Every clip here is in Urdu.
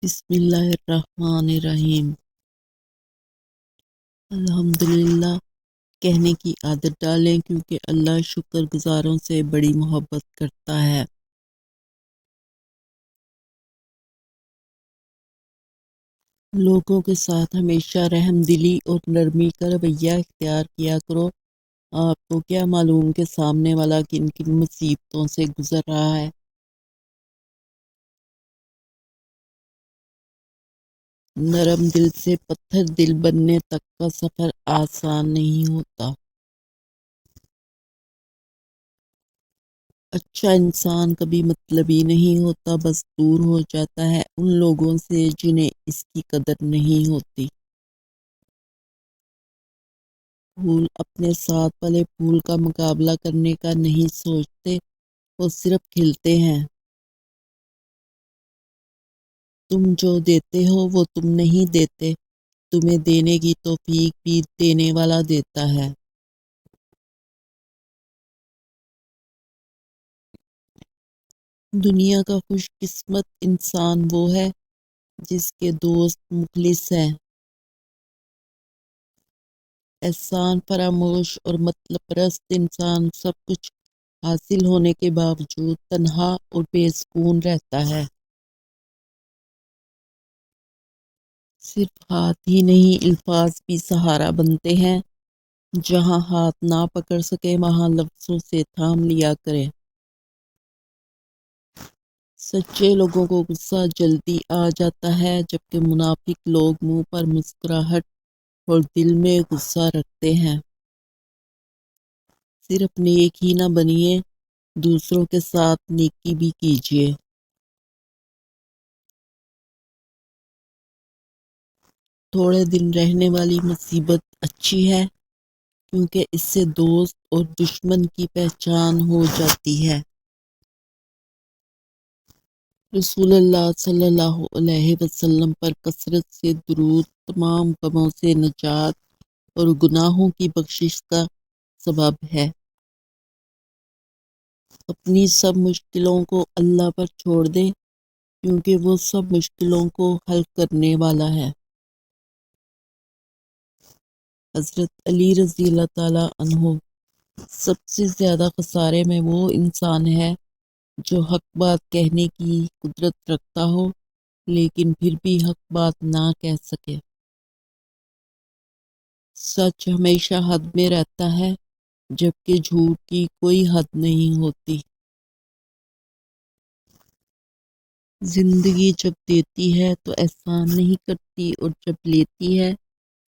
بسم اللہ الرحمن الرحیم۔ الحمدللہ کہنے کی عادت ڈالیں کیونکہ اللہ شکر گزاروں سے بڑی محبت کرتا ہے۔ لوگوں کے ساتھ ہمیشہ رحم دلی اور نرمی کا رویہ اختیار کیا کرو۔ آپ کو کیا معلوم کہ سامنے والا کن کن مصیبتوں سے گزر رہا ہے۔ نرم دل سے پتھر دل بننے تک کا سفر آسان نہیں ہوتا۔ اچھا انسان کبھی مطلبی نہیں ہوتا، بس دور ہو جاتا ہے ان لوگوں سے جنہیں اس کی قدر نہیں ہوتی۔ پھول اپنے ساتھ والے پھول کا مقابلہ کرنے کا نہیں سوچتے، وہ صرف کھلتے ہیں۔ تم جو دیتے ہو وہ تم نہیں دیتے، تمہیں دینے کی توفیق بھی دینے والا دیتا ہے۔ دنیا کا خوش قسمت انسان وہ ہے جس کے دوست مخلص ہیں۔ احسان فراموش اور مطلب پرست انسان سب کچھ حاصل ہونے کے باوجود تنہا اور بے سکون رہتا ہے۔ صرف ہاتھ ہی نہیں، الفاظ بھی سہارا بنتے ہیں۔ جہاں ہاتھ نہ پکڑ سکے وہاں لفظوں سے تھام لیا کرے۔ سچے لوگوں کو غصہ جلدی آ جاتا ہے، جبکہ منافق لوگ منہ پر مسکراہٹ اور دل میں غصہ رکھتے ہیں۔ صرف نیک ہی نہ بنیے، دوسروں کے ساتھ نیکی بھی کیجیے۔ تھوڑے دن رہنے والی مصیبت اچھی ہے، کیونکہ اس سے دوست اور دشمن کی پہچان ہو جاتی ہے۔ رسول اللہ صلی اللہ علیہ وسلم پر کثرت سے درود تمام غموں سے نجات اور گناہوں کی بخشش کا سبب ہے۔ اپنی سب مشکلوں کو اللہ پر چھوڑ دیں، کیونکہ وہ سب مشکلوں کو حل کرنے والا ہے۔ حضرت علی رضی اللہ تعالی عنہ، سب سے زیادہ خسارے میں وہ انسان ہے جو حق بات کہنے کی قدرت رکھتا ہو لیکن پھر بھی حق بات نہ کہہ سکے۔ سچ ہمیشہ حد میں رہتا ہے، جبکہ جھوٹ کی کوئی حد نہیں ہوتی۔ زندگی جب دیتی ہے تو احسان نہیں کرتی، اور جب لیتی ہے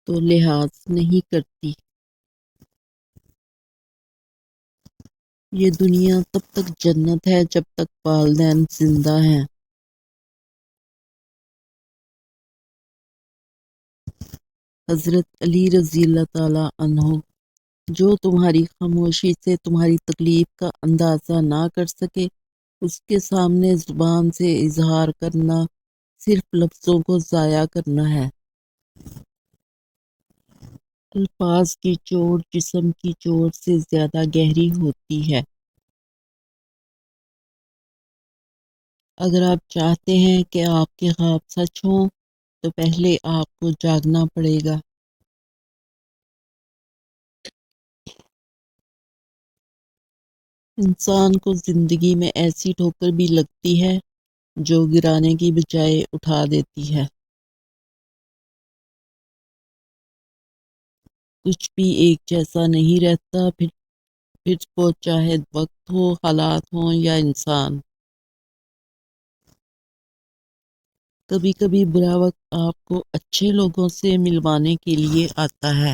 تو لحاظ نہیں کرتی۔ یہ دنیا تب تک جنت ہے جب تک والدین زندہ ہیں۔ حضرت علی رضی اللہ تعالی عنہ، جو تمہاری خاموشی سے تمہاری تکلیف کا اندازہ نہ کر سکے، اس کے سامنے زبان سے اظہار کرنا صرف لفظوں کو ضائع کرنا ہے۔ الفاظ کی چوٹ جسم کی چوٹ سے زیادہ گہری ہوتی ہے۔ اگر آپ چاہتے ہیں کہ آپ کے خواب سچ ہوں تو پہلے آپ کو جاگنا پڑے گا۔ انسان کو زندگی میں ایسی ٹھوکر بھی لگتی ہے جو گرانے کی بجائے اٹھا دیتی ہے۔ کچھ بھی ایک جیسا نہیں رہتا، پھر وہ چاہے وقت ہو، حالات ہوں یا انسان۔ کبھی کبھی برا وقت آپ کو اچھے لوگوں سے ملوانے کے لیے آتا ہے۔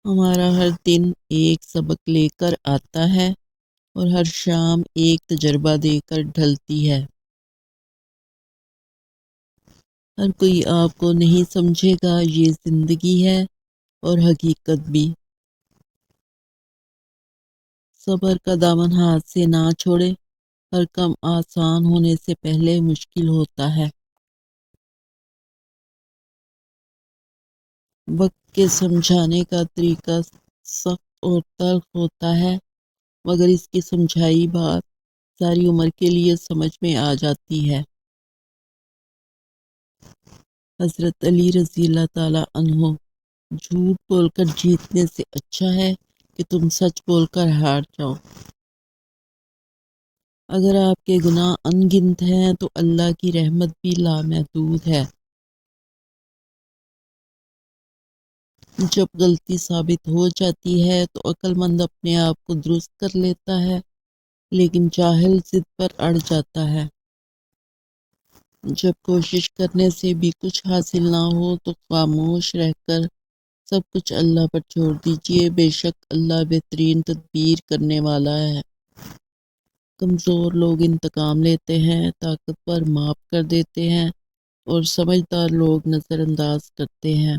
ہمارا ہر دن ایک سبق لے کر آتا ہے، اور ہر شام ایک تجربہ دے کر ڈھلتی ہے۔ ہر کوئی آپ کو نہیں سمجھے گا، یہ زندگی ہے اور حقیقت بھی۔ صبر کا دامن ہاتھ سے نہ چھوڑے، ہر کام آسان ہونے سے پہلے مشکل ہوتا ہے۔ وقت کے سمجھانے کا طریقہ سخت اور تلخ ہوتا ہے، مگر اس کی سمجھائی بات ساری عمر کے لیے سمجھ میں آ جاتی ہے۔ حضرت علی رضی اللہ تعالیٰ عنہ: جھوٹ بول کر جیتنے سے اچھا ہے کہ تم سچ بول کر ہار جاؤ۔ اگر آپ کے گناہ ان گنت ہیں تو اللہ کی رحمت بھی لامحدود ہے۔ جب غلطی ثابت ہو جاتی ہے تو عقل مند اپنے آپ کو درست کر لیتا ہے، لیکن جاہل ضد پر اڑ جاتا ہے۔ جب کوشش کرنے سے بھی کچھ حاصل نہ ہو تو خاموش رہ کر سب کچھ اللہ پر چھوڑ دیجیے، بے شک اللہ بہترین تدبیر کرنے والا ہے۔ کمزور لوگ انتقام لیتے ہیں، طاقتور معاف کر دیتے ہیں اور سمجھدار لوگ نظر انداز کرتے ہیں۔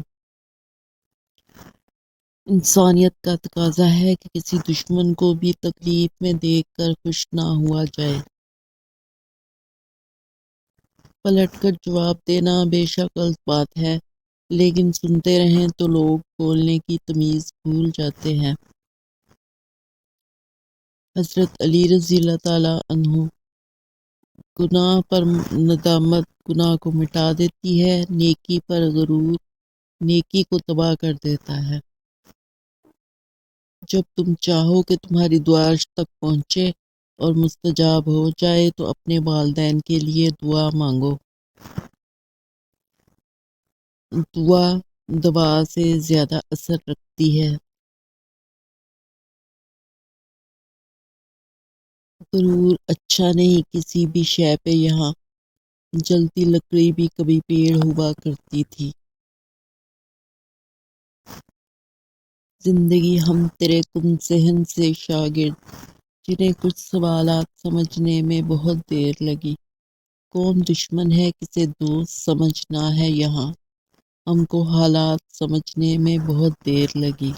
انسانیت کا تقاضا ہے کہ کسی دشمن کو بھی تکلیف میں دیکھ کر خوش نہ ہوا جائے۔ پلٹ کر جواب دینا بے شک غلط بات ہے، لیکن سنتے رہیں تو لوگ بولنے کی تمیز بھول جاتے ہیں۔ حضرت علی رضی اللہ تعالیٰ عنہ: گناہ پر ندامت گناہ کو مٹا دیتی ہے، نیکی پر غرور نیکی کو تباہ کر دیتا ہے۔ جب تم چاہو کہ تمہاری دعا عرش تک پہنچے اور مستجاب ہو جائے تو اپنے والدین کے لیے دعا مانگو۔ دعا دوا سے زیادہ اثر رکھتی ہے۔ غرور اچھا نہیں کسی بھی شے پہ۔ یہاں جلتی لکڑی بھی کبھی پیڑ ہوا کرتی تھی۔ زندگی ہم تیرے کن صحن سے شاگرد، جنہیں کچھ سوالات سمجھنے میں بہت دیر لگی۔ کون دشمن ہے کسے دوست سمجھنا ہے، یہاں ہم کو حالات سمجھنے میں بہت دیر لگی۔